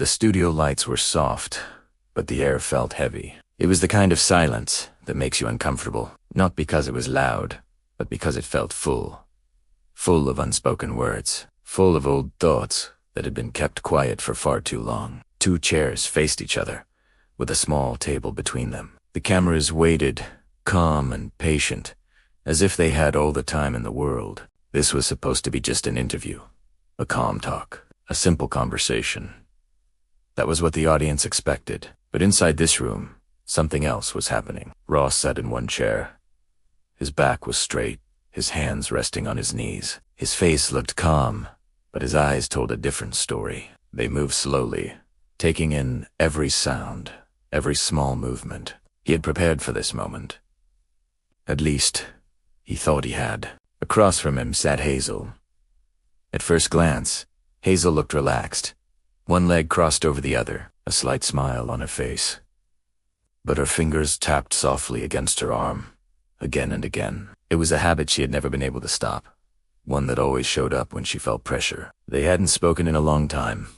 The studio lights were soft, but the air felt heavy. It was the kind of silence that makes you uncomfortable, not because it was loud, but because it felt full. Full of unspoken words, full of old thoughts that had been kept quiet for far too long. 2 chairs faced each other, with a small table between them. The cameras waited, calm and patient, as if they had all the time in the world. This was supposed to be just an interview, a calm talk, a simple conversation. That was what the audience expected. But inside this room, something else was happening. Ross sat in one chair. His back was straight, his hands resting on his knees. His face looked calm, but his eyes told a different story. They moved slowly, taking in every sound, every small movement. He had prepared for this moment. At least, he thought he had. Across from him sat Hazel. At first glance, Hazel looked relaxed. One leg crossed over the other, a slight smile on her face. But her fingers tapped softly against her arm, again and again. It was a habit she had never been able to stop, one that always showed up when she felt pressure. They hadn't spoken in a long time.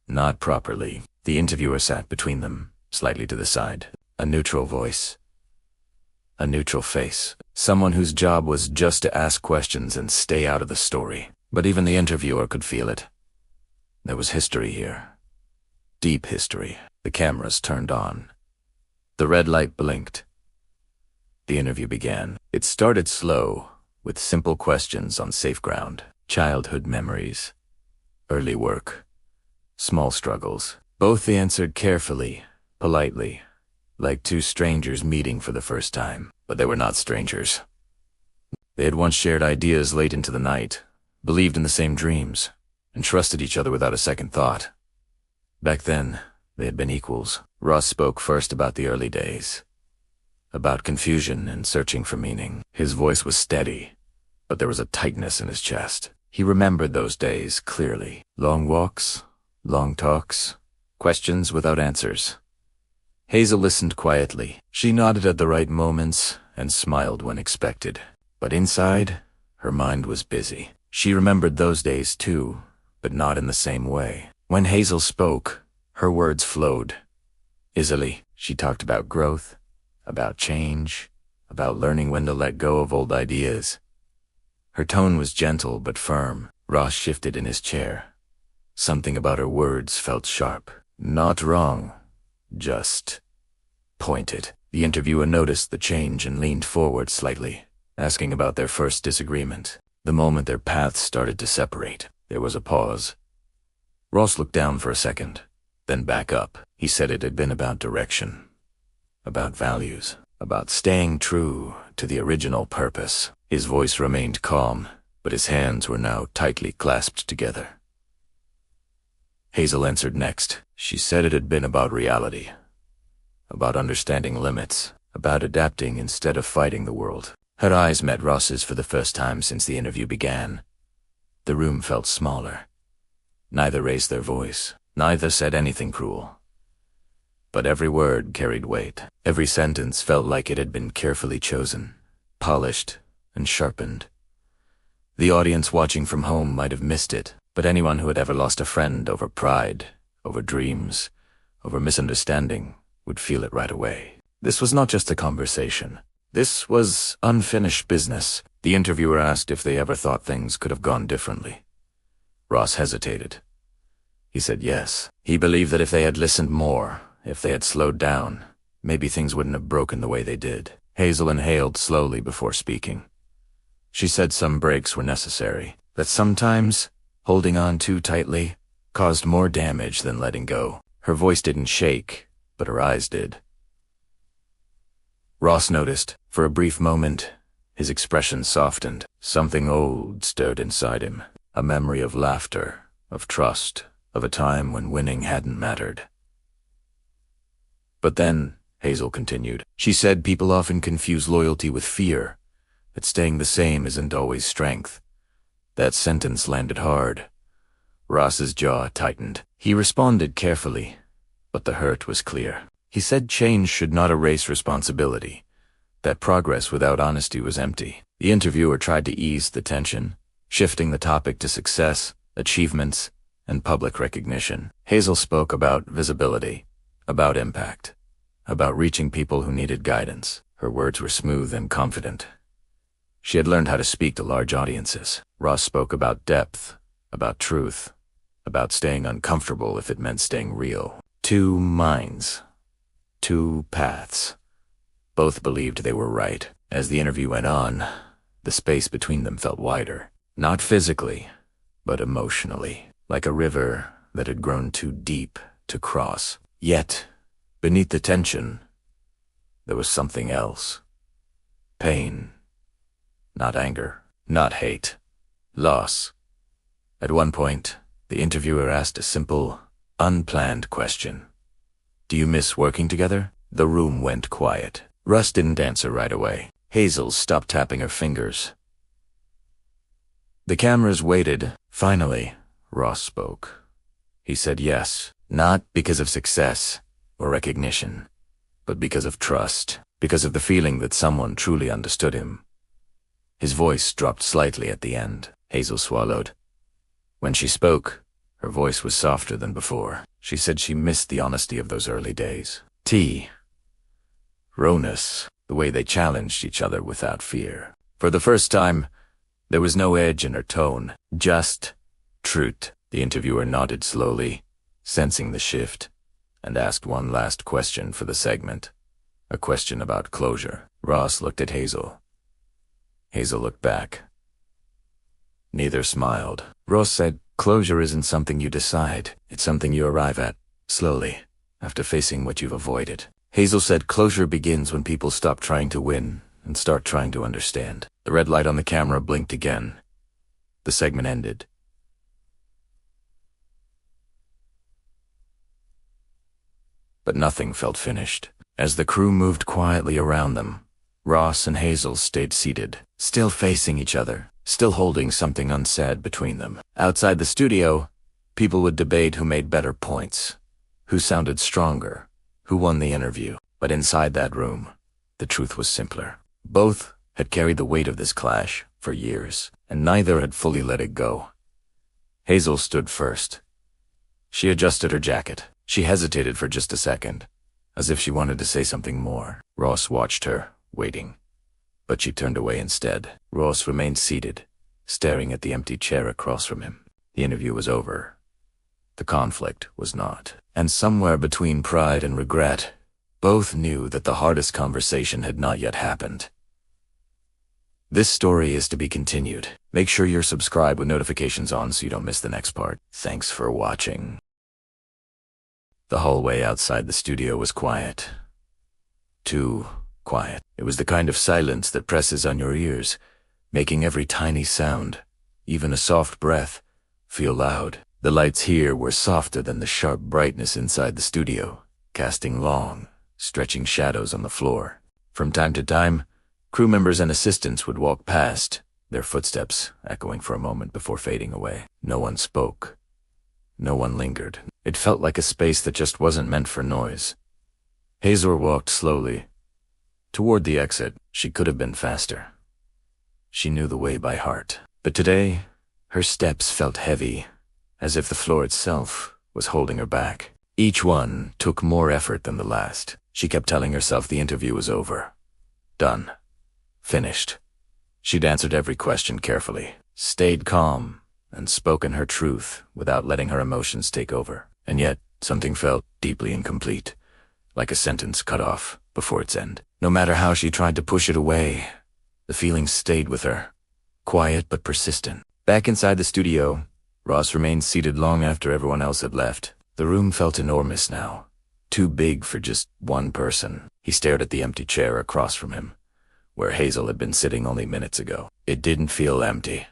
Not properly. The interviewer sat between them, slightly to the side. A neutral voice. A neutral face. Someone whose job was just to ask questions and stay out of the story. But even the interviewer could feel it. There was history here. Deep history. The cameras turned on. The red light blinked. The interview began. It started slow, with simple questions on safe ground. Childhood memories. Early work. Small struggles. Both they answered carefully, politely, like 2 strangers meeting for the first time. But they were not strangers. They had once shared ideas late into the night, believed in the same dreams, and trusted each other without a second thought. Back then, they had been equals. Ross spoke first about the early days, about confusion and searching for meaning. His voice was steady, but there was a tightness in his chest. He remembered those days clearly. Long walks, long talks, questions without answers. Hazel listened quietly. She nodded at the right moments and smiled when expected. But inside, her mind was busy. She remembered those days too, but not in the same way. When Hazel spoke, her words flowed. Easily, she talked about growth, about change, about learning when to let go of old ideas. Her tone was gentle but firm. Ross shifted in his chair. Something about her words felt sharp. Not wrong, just pointed. The interviewer noticed the change and leaned forward slightly, asking about their first disagreement. The moment their paths started to separate, there was a pause. Ross looked down for a second, then back up. He said it had been about direction, about values, about staying true to the original purpose. His voice remained calm, but his hands were now tightly clasped together. Hazel answered next. She said it had been about reality, about understanding limits, about adapting instead of fighting the world. Her eyes met Ross's for the first time since the interview began. The room felt smaller. Neither raised their voice. Neither said anything cruel. But every word carried weight. Every sentence felt like it had been carefully chosen, polished, and sharpened. The audience watching from home might have missed it, but anyone who had ever lost a friend over pride, over dreams, over misunderstanding, would feel it right away. This was not just a conversation. This was unfinished business. The interviewer asked if they ever thought things could have gone differently. Ross hesitated. He said yes. He believed that if they had listened more, if they had slowed down, maybe things wouldn't have broken the way they did. Hazel inhaled slowly before speaking. She said some breaks were necessary, that sometimes holding on too tightly caused more damage than letting go. Her voice didn't shake, but her eyes did. Ross noticed. For a brief moment, his expression softened. Something old stirred inside him. A memory of laughter, of trust, of a time when winning hadn't mattered. But then, Hazel continued, she said people often confuse loyalty with fear, that staying the same isn't always strength. That sentence landed hard. Ross's jaw tightened. He responded carefully, but the hurt was clear. He said change should not erase responsibility, that progress without honesty was empty. The interviewer tried to ease the tension, shifting the topic to success, achievements, and public recognition. Hazel spoke about visibility, about impact, about reaching people who needed guidance. Her words were smooth and confident. She had learned how to speak to large audiences. Ross spoke about depth, about truth, about staying uncomfortable if it meant staying real. Two minds, two paths. Both believed they were right. As the interview went on, the space between them felt wider. Not physically, but emotionally, like a river that had grown too deep to cross. Yet, beneath the tension, there was something else. Pain. Not anger, not hate. Loss. At one point, the interviewer asked a simple, unplanned question. "Do you miss working together?" The room went quiet. Russ didn't answer right away. Hazel stopped tapping her fingers. The cameras waited. Finally, Ross spoke. He said yes, not because of success or recognition, but because of trust, because of the feeling that someone truly understood him. His voice dropped slightly at the end. Hazel swallowed. When she spoke, her voice was softer than before. She said she missed the honesty of those early days. Rawness, the way they challenged each other without fear. For the first time, there was no edge in her tone, just truth. The interviewer nodded slowly, sensing the shift, and asked one last question for the segment. A question about closure. Ross looked at Hazel. Hazel looked back. Neither smiled. Ross said, "Closure isn't something you decide. It's something you arrive at, slowly, after facing what you've avoided." Hazel said, "Closure begins when people stop trying to win and start trying to understand." The red light on the camera blinked again. The segment ended. But nothing felt finished. As the crew moved quietly around them, Ross and Hazel stayed seated, still facing each other, still holding something unsaid between them. Outside the studio, people would debate who made better points, who sounded stronger, who won the interview. But inside that room, the truth was simpler. Both had carried the weight of this clash for years, and neither had fully let it go. Hazel stood first. She adjusted her jacket. She hesitated for just a second, as if she wanted to say something more. Ross watched her, waiting. But she turned away instead. Ross remained seated, staring at the empty chair across from him. The interview was over. The conflict was not. And somewhere between pride and regret, both knew that the hardest conversation had not yet happened. This story is to be continued. Make sure you're subscribed with notifications on so you don't miss the next part. Thanks for watching. The hallway outside the studio was quiet. Too quiet. It was the kind of silence that presses on your ears, making every tiny sound, even a soft breath, feel loud. The lights here were softer than the sharp brightness inside the studio, casting long, stretching shadows on the floor. From time to time, crew members and assistants would walk past, their footsteps echoing for a moment before fading away. No one spoke. No one lingered. It felt like a space that just wasn't meant for noise. Hazel walked slowly. Toward the exit, she could have been faster. She knew the way by heart. But today, her steps felt heavy, as if the floor itself was holding her back. Each one took more effort than the last. She kept telling herself the interview was over. Done. Finished. She'd answered every question carefully, stayed calm, and spoken her truth without letting her emotions take over. And yet, something felt deeply incomplete, like a sentence cut off before its end. No matter how she tried to push it away, the feeling stayed with her, quiet but persistent. Back inside the studio, Ross remained seated long after everyone else had left. The room felt enormous now, too big for just one person. He stared at the empty chair across from him, where Hazel had been sitting only minutes ago. It didn't feel empty,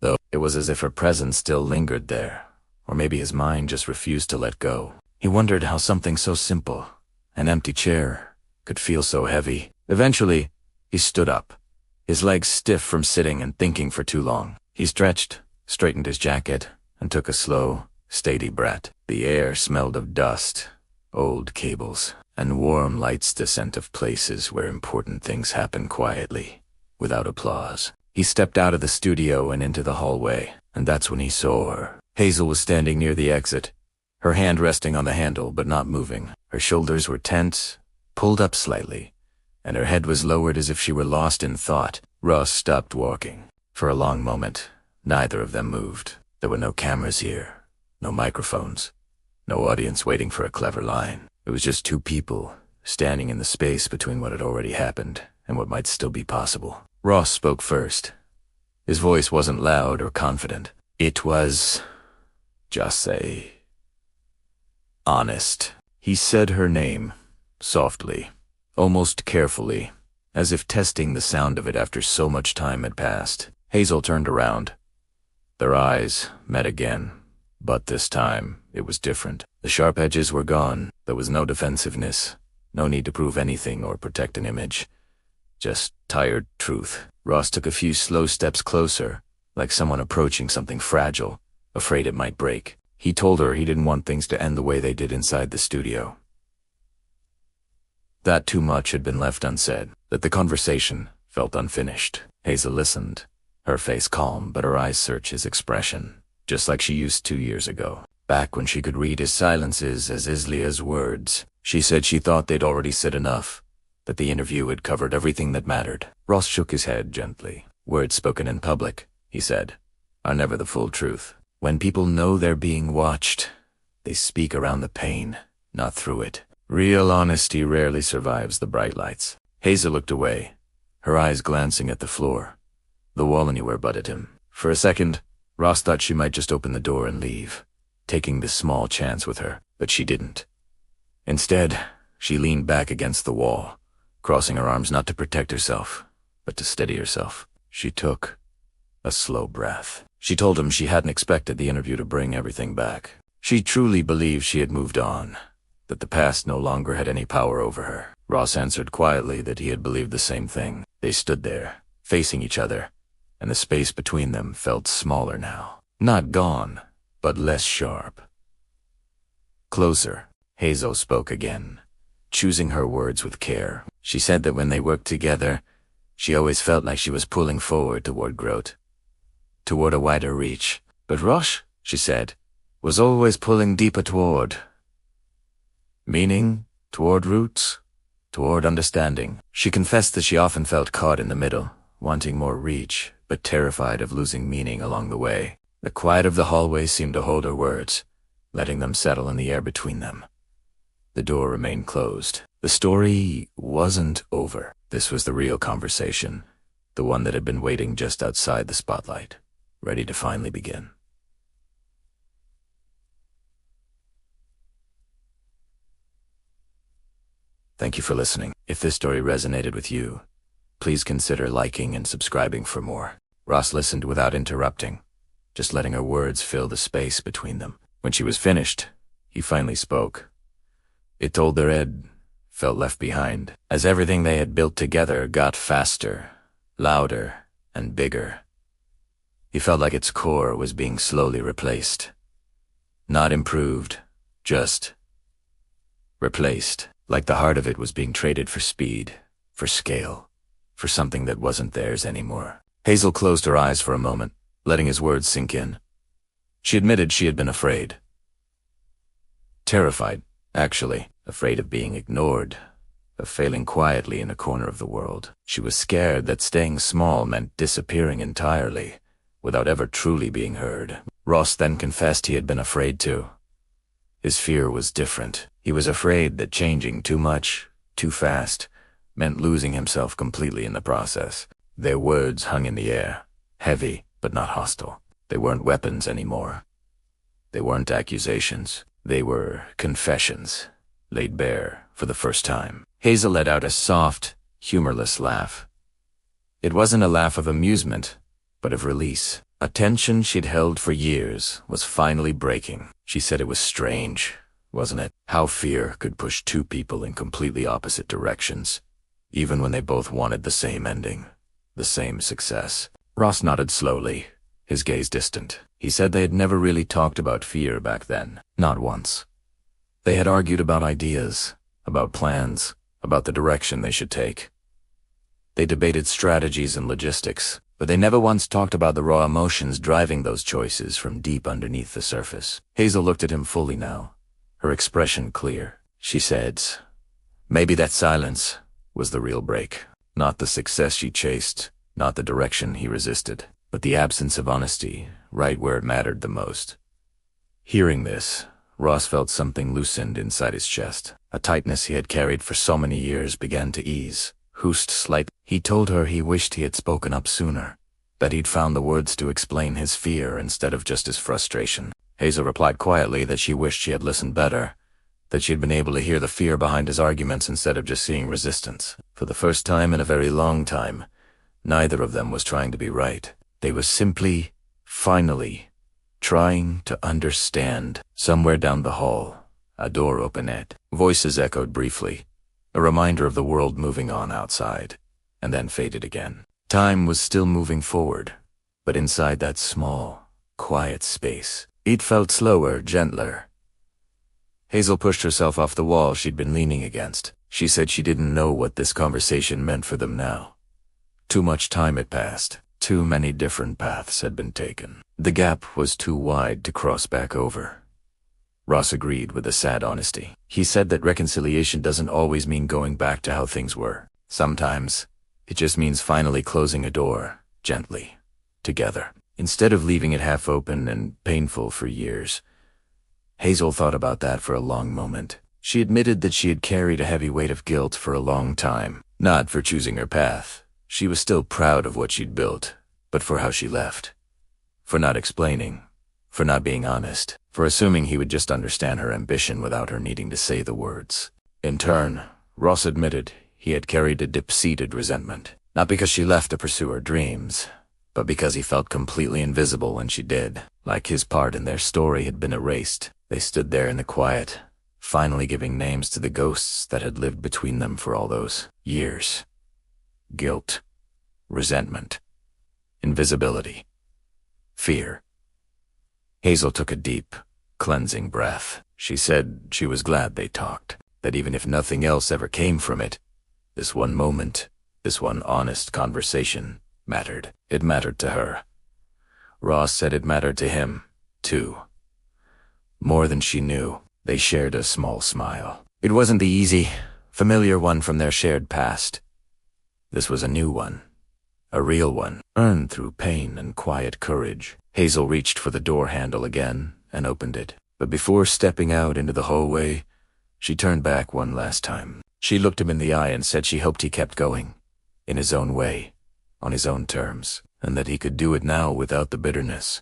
though. It was as if her presence still lingered there, or maybe his mind just refused to let go. He wondered how something so simple, an empty chair, could feel so heavy. Eventually, he stood up, his legs stiff from sitting and thinking for too long. He stretched, straightened his jacket, and took a slow, steady breath. The air smelled of dust, old cables, and warm lights, the scent of places where important things happen quietly, without applause. He stepped out of the studio and into the hallway, and that's when he saw her. Hazel was standing near the exit, her hand resting on the handle but not moving. Her shoulders were tense, pulled up slightly, and her head was lowered as if she were lost in thought. Ross stopped walking. For a long moment, neither of them moved. There were no cameras here, no microphones, no audience waiting for a clever line. It was just two people standing in the space between what had already happened and what might still be possible. Ross spoke first. His voice wasn't loud or confident. It was, just say, honest. He said her name, softly, almost carefully, as if testing the sound of it after so much time had passed. Hazel turned around. Their eyes met again, but this time it was different. The sharp edges were gone. There was no defensiveness, no need to prove anything or protect an image. Just tired truth. Ross took a few slow steps closer, like someone approaching something fragile, afraid it might break. He told her he didn't want things to end the way they did inside the studio. That too much had been left unsaid, that the conversation felt unfinished. Hazel listened, her face calm, but her eyes searched his expression, just like she used 2 years ago, back when she could read his silences as easily as words. She said she thought they'd already said enough, that the interview had covered everything that mattered. Ross shook his head gently. Words spoken in public, he said, are never the full truth. When people know they're being watched, they speak around the pain, not through it. Real honesty rarely survives the bright lights. Hazel looked away, her eyes glancing at the floor. The wall anywhere but at him. For a second, Ross thought she might just open the door and leave, taking this small chance with her, but she didn't. Instead, she leaned back against the wall, crossing her arms not to protect herself, but to steady herself. She took a slow breath. She told him she hadn't expected the interview to bring everything back. She truly believed she had moved on, that the past no longer had any power over her. Ross answered quietly that he had believed the same thing. They stood there, facing each other, and the space between them felt smaller now. Not gone, but less sharp. Closer, Hazel spoke again, choosing her words with care. She said that when they worked together, she always felt like she was pulling forward toward growth, toward a wider reach. But Ross, she said, was always pulling deeper toward meaning, toward roots, toward understanding. She confessed that she often felt caught in the middle, wanting more reach, but terrified of losing meaning along the way. The quiet of the hallway seemed to hold her words, letting them settle in the air between them. The door remained closed. The story wasn't over. This was the real conversation, the one that had been waiting just outside the spotlight, ready to finally begin. Thank you for listening. If this story resonated with you, please consider liking and subscribing for more. Ross listened without interrupting, just letting her words fill the space between them. When she was finished, he finally spoke. It told their Ed felt left behind, as everything they had built together got faster, louder, and bigger. He felt like its core was being slowly replaced. Not improved, just replaced. Like the heart of it was being traded for speed, for scale, for something that wasn't theirs anymore. Hazel closed her eyes for a moment, letting his words sink in. She admitted she had been afraid. Terrified, actually, afraid of being ignored, of failing quietly in a corner of the world. She was scared that staying small meant disappearing entirely, without ever truly being heard. Ross then confessed he had been afraid too. His fear was different. He was afraid that changing too much, too fast, meant losing himself completely in the process. Their words hung in the air, heavy but not hostile. They weren't weapons anymore. They weren't accusations. They were confessions, laid bare for the first time. Hazel let out a soft, humorless laugh. It wasn't a laugh of amusement, but of release. A tension she'd held for years was finally breaking. She said it was strange, wasn't it? How fear could push two people in completely opposite directions, even when they both wanted the same ending, the same success. Ross nodded slowly, his gaze distant. He said they had never really talked about fear back then, not once. They had argued about ideas, about plans, about the direction they should take. They debated strategies and logistics, but they never once talked about the raw emotions driving those choices from deep underneath the surface. Hazel looked at him fully now, her expression clear. She said, maybe that silence was the real break. Not the success she chased, not the direction he resisted, but the absence of honesty, right where it mattered the most. Hearing this, Ross felt something loosened inside his chest. A tightness he had carried for so many years began to ease, hoosed slightly. He told her he wished he had spoken up sooner, that he'd found the words to explain his fear instead of just his frustration. Hazel replied quietly that she wished she had listened better, that she had been able to hear the fear behind his arguments instead of just seeing resistance. For the first time in a very long time, neither of them was trying to be right. They were simply, finally, trying to understand. Somewhere down the hall, a door opened. Voices echoed briefly, a reminder of the world moving on outside, and then faded again. Time was still moving forward, but inside that small, quiet space, it felt slower, gentler. Hazel pushed herself off the wall she'd been leaning against. She said she didn't know what this conversation meant for them now. Too much time had passed. Too many different paths had been taken. The gap was too wide to cross back over. Ross agreed with a sad honesty. He said that reconciliation doesn't always mean going back to how things were. Sometimes, it just means finally closing a door, gently, together, instead of leaving it half open and painful for years. Hazel thought about that for a long moment. She admitted that she had carried a heavy weight of guilt for a long time, not for choosing her path. She was still proud of what she'd built, but for how she left. For not explaining, for not being honest, for assuming he would just understand her ambition without her needing to say the words. In turn, Ross admitted he had carried a deep-seated resentment, not because she left to pursue her dreams, but because he felt completely invisible when she did. Like his part in their story had been erased. They stood there in the quiet, finally giving names to the ghosts that had lived between them for all those years. Guilt, resentment, invisibility, fear. Hazel took a deep, cleansing breath. She said she was glad they talked, that even if nothing else ever came from it, this one moment, this one honest conversation, mattered. It mattered to her. Ross said it mattered to him, too. More than she knew. They shared a small smile. It wasn't the easy, familiar one from their shared past. This was a new one, a real one, earned through pain and quiet courage. Hazel reached for the door handle again and opened it. But before stepping out into the hallway, she turned back one last time. She looked him in the eye and said she hoped he kept going, in his own way, on his own terms, and that he could do it now without the bitterness.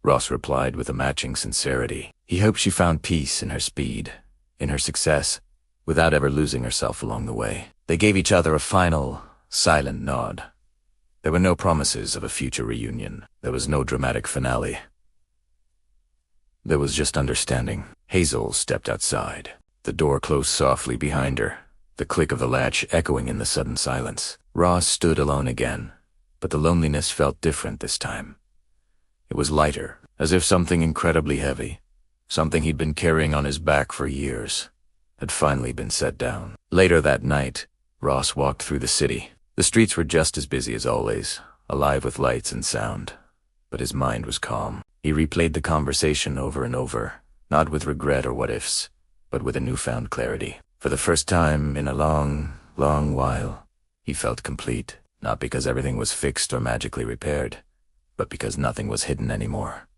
Ross replied with a matching sincerity. He hoped she found peace in her speed, in her success, without ever losing herself along the way. They gave each other a final, silent nod. There were no promises of a future reunion. There was no dramatic finale. There was just understanding. Hazel stepped outside. The door closed softly behind her, the click of the latch echoing in the sudden silence. Ross stood alone again, but the loneliness felt different this time. It was lighter, as if something incredibly heavy, something he'd been carrying on his back for years, had finally been set down. Later that night, Ross walked through the city. The streets were just as busy as always, alive with lights and sound, but his mind was calm. He replayed the conversation over and over, not with regret or what-ifs, but with a newfound clarity. For the first time in a long, long while, he felt complete, not because everything was fixed or magically repaired, but because nothing was hidden anymore.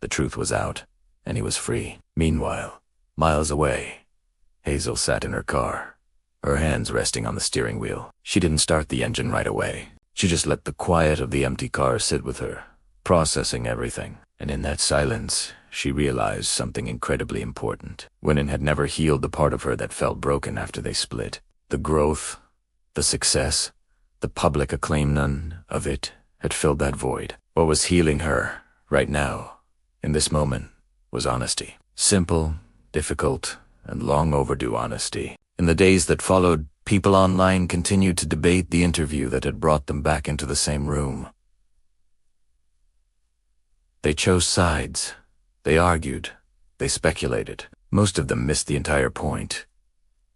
The truth was out, and he was free. Meanwhile, miles away, Hazel sat in her car, her hands resting on the steering wheel. She didn't start the engine right away. She just let the quiet of the empty car sit with her, processing everything. And in that silence, she realized something incredibly important. Winnan had never healed the part of her that felt broken after they split. The growth, the success, the public acclaim, none of it had filled that void. What was healing her, right now, in this moment, was honesty. Simple, difficult, and long overdue honesty. In the days that followed, people online continued to debate the interview that had brought them back into the same room. They chose sides. They argued. They speculated. Most of them missed the entire point.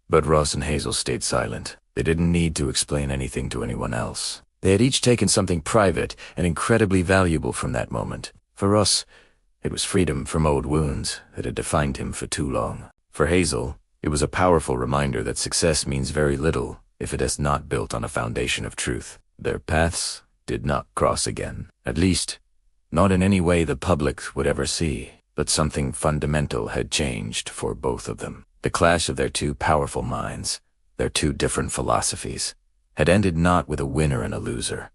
But Ross and Hazel stayed silent. They didn't need to explain anything to anyone else. They had each taken something private and incredibly valuable from that moment. For us, it was freedom from old wounds that had defined him for too long. For Hazel, it was a powerful reminder that success means very little if it is not built on a foundation of truth. Their paths did not cross again. At least, not in any way the public would ever see. But something fundamental had changed for both of them. The clash of their two powerful minds, their two different philosophies, had ended not with a winner and a loser,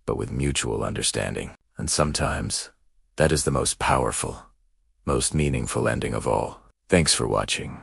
but with mutual understanding. And sometimes, that is the most powerful, most meaningful ending of all. Thanks for watching.